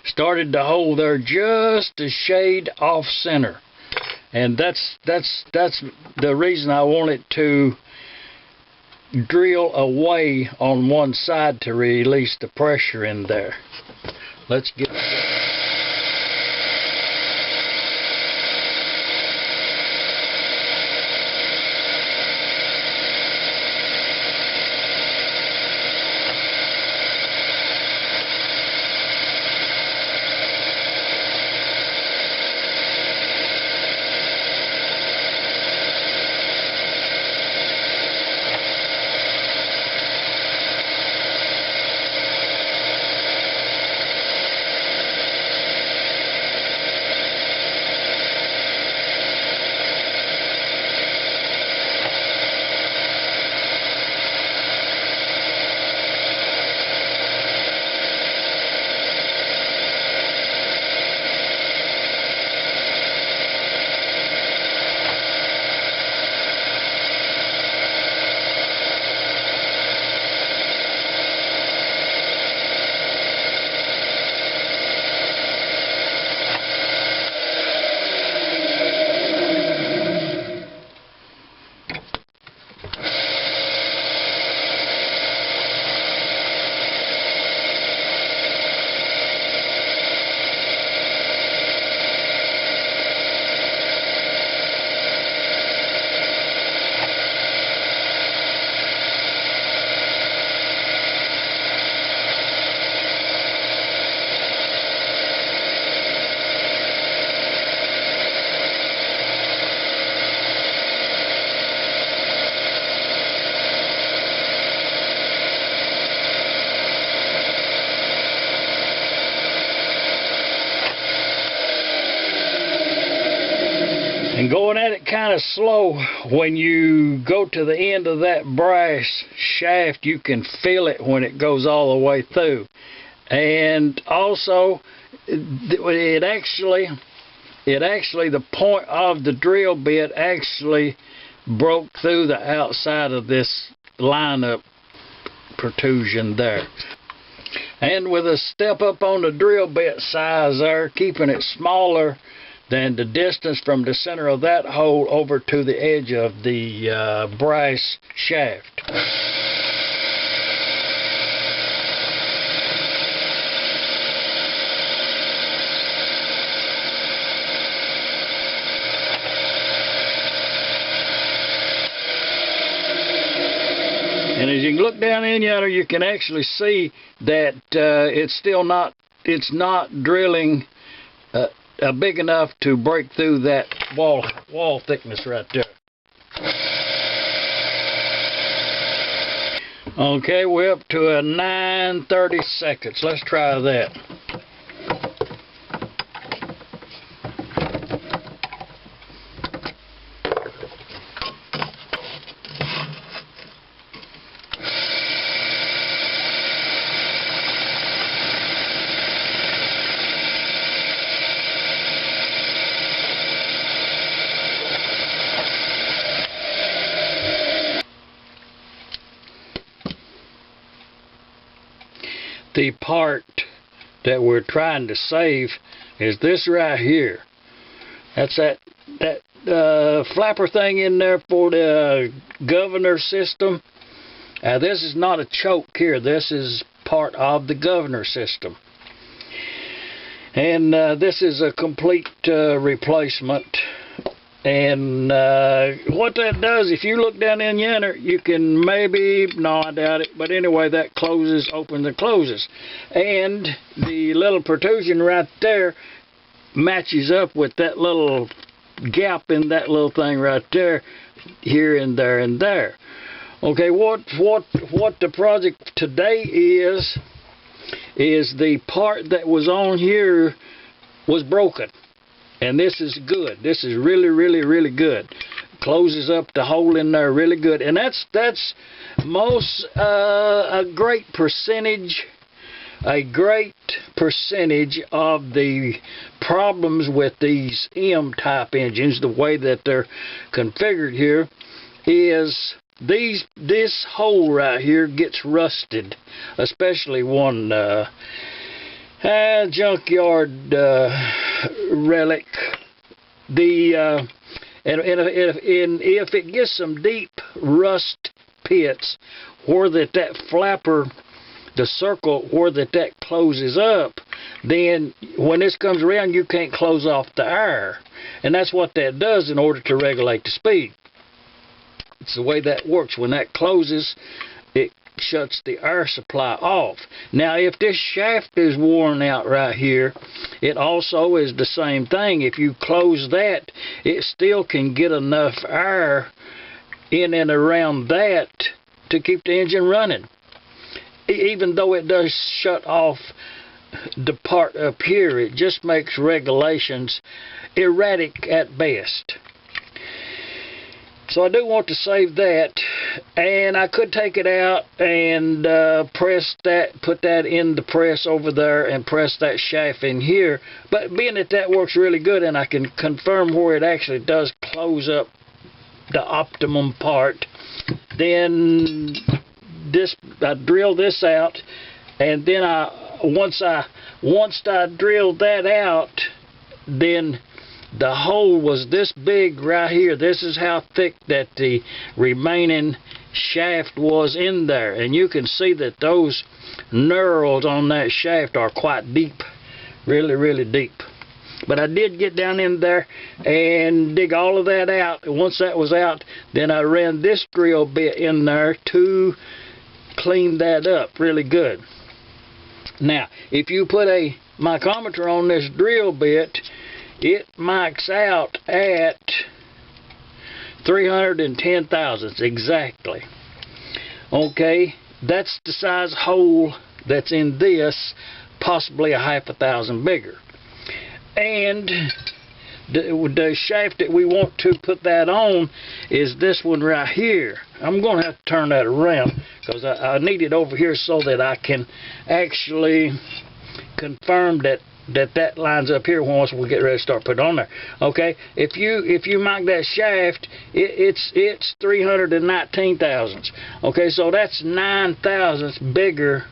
started to hole there just a shade off center. And that's the reason I want it to drill away on one side to release the pressure in there. Let's get and going at it kind of slow. When you go to the end of that brass shaft, you can feel it when it goes all the way through. And also, it actually the point of the drill bit actually broke through the outside of this lineup protrusion there. And with a step up on the drill bit size there, keeping it smaller than the distance from the center of that hole over to the edge of the brass shaft. And as you can look down in there, you can actually see that it's not drilling big enough to break through that wall thickness right there. Okay, we're up to a 9:30 seconds. Let's try that. The part that we're trying to save is this right here. That's that flapper thing in there for the governor system. This is not a choke here. This is part of the governor system. And this is a complete replacement. And what that does, if you look down in yonder, you can maybe, no, I doubt it, but anyway, that closes, opens and closes. And the little protrusion right there matches up with that little gap in that little thing right there, here and there and there. Okay, what the project today is the part that was on here was broken. And this is good. This is really, really, really good. Closes up the hole in there really good. And that's most a great percentage of the problems with these M-type engines, the way that they're configured here, is this hole right here gets rusted, especially one junkyard relic. If it gets some deep rust pits where that flapper, the circle where that closes up, then when this comes around, you can't close off the air, and that's what that does in order to regulate the speed. It's the way that works. When that closes, it shuts the air supply off. Now, if this shaft is worn out right here, it also is the same thing. If you close that, it still can get enough air in and around that to keep the engine running, even though it does shut off the part up here. It just makes regulations erratic at best. So I do want to save that, and I could take it out and press that, put that in the press over there and press that shaft in here, but being that works really good and I can confirm where it actually does close up the optimum part, then I drill this out, and then once I drilled that out, then the hole was this big right here. This is how thick that the remaining shaft was in there, and you can see that those knurls on that shaft are quite deep, really deep. But I did get down in there and dig all of that out. And once that was out, then I ran this drill bit in there to clean that up really good. Now, if you put a micrometer on this drill bit, it mics out at 310 thousandths exactly. Okay, that's the size hole that's in this, possibly a half a thousand bigger. And the shaft that we want to put that on is this one right here. I'm going to have to turn that around because I need it over here so that I can actually confirm that lines up here once we get ready to start putting on there. Okay, if you mark that shaft, it's 319 thousandths. Okay, so that's 9 thousandths bigger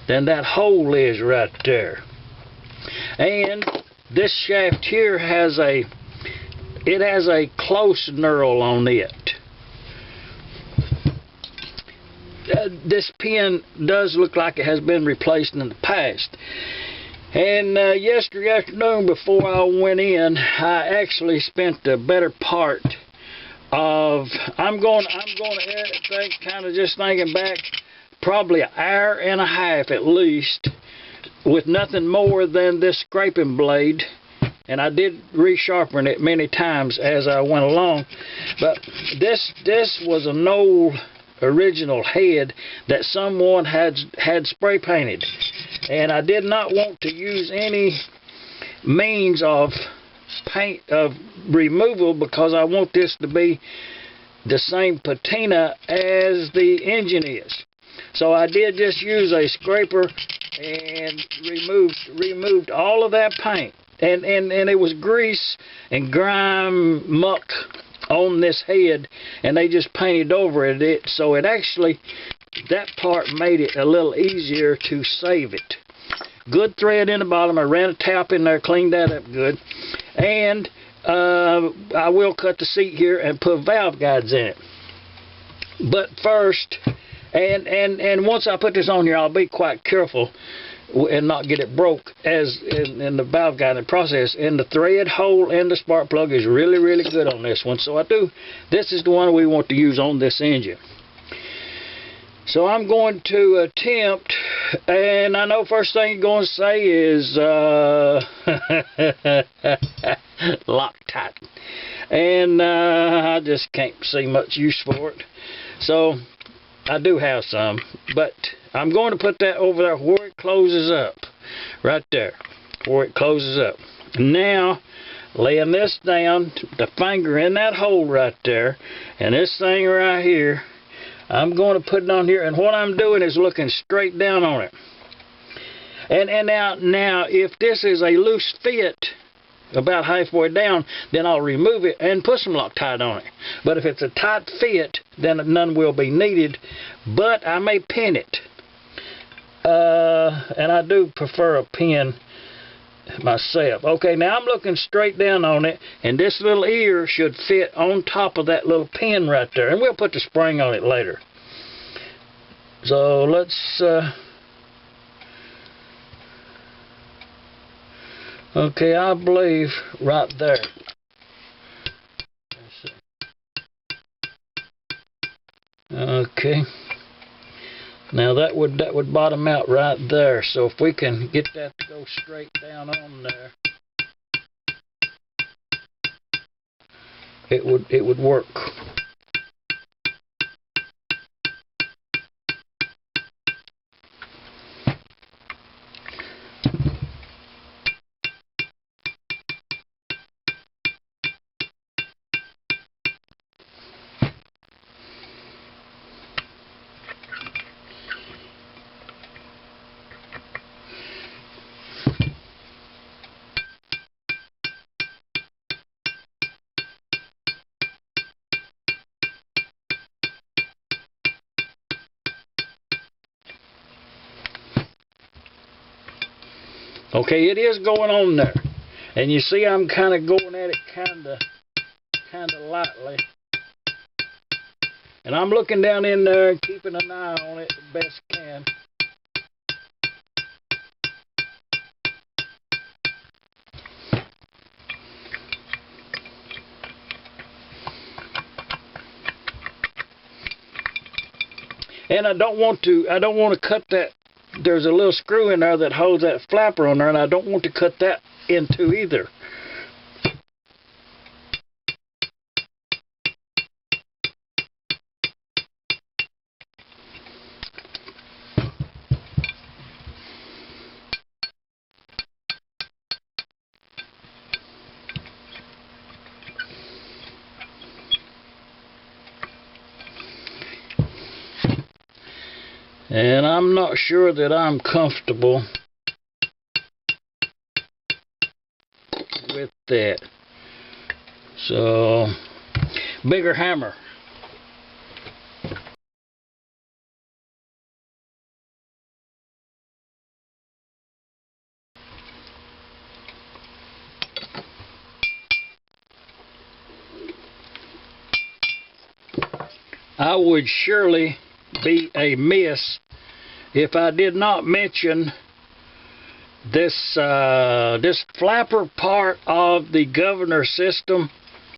than that hole is right there. And this shaft here has a close knurl on it. This pin does look like it has been replaced in the past. And yesterday afternoon, before I went in, I actually spent the better part of, I'm going to think, kind of just thinking back, probably an hour and a half at least, with nothing more than this scraping blade. And I did resharpen it many times as I went along. But this was an old original head that someone had spray painted. And I did not want to use any means of removal because I want this to be the same patina as the engine is. So I did just use a scraper and removed all of that paint. And it was grease and grime muck on this head, and they just painted over it. So it actually, that part made it a little easier to save it. Good thread in the bottom. I ran a tap in there, cleaned that up good. And I will cut the seat here and put valve guides in it. But first, and once I put this on here, I'll be quite careful and not get it broke as in the valve guiding process. And the thread hole and the spark plug is really good on this one. So this is the one we want to use on this engine. So I'm going to attempt, and I know first thing you're going to say is Loctite. And I just can't see much use for it. So I do have some, but I'm going to put that over there where it closes up. Right there, where it closes up. Now, laying this down, the finger in that hole right there, and this thing right here, I'm going to put it on here, and what I'm doing is looking straight down on it. And now, if this is a loose fit, about halfway down, then I'll remove it and put some Loctite on it. But if it's a tight fit, then none will be needed, but I may pin it. and I do prefer a pin myself. Okay, now I'm looking straight down on it, and this little ear should fit on top of that little pin right there, and we'll put the spring on it later. So let's okay, I believe right there. Let's see. Okay, now that would bottom out right there. So if we can get that to go straight down on there, it would work. Okay, it is going on there, and you see I'm kind of going at it kind of lightly, and I'm looking down in there and keeping an eye on it the best I can. And I don't want to cut that. There's a little screw in there that holds that flapper on there, and I don't want to cut that in two either. And I'm not sure that I'm comfortable with that. So, bigger hammer. I would surely be a miss if I did not mention this this flapper part of the governor system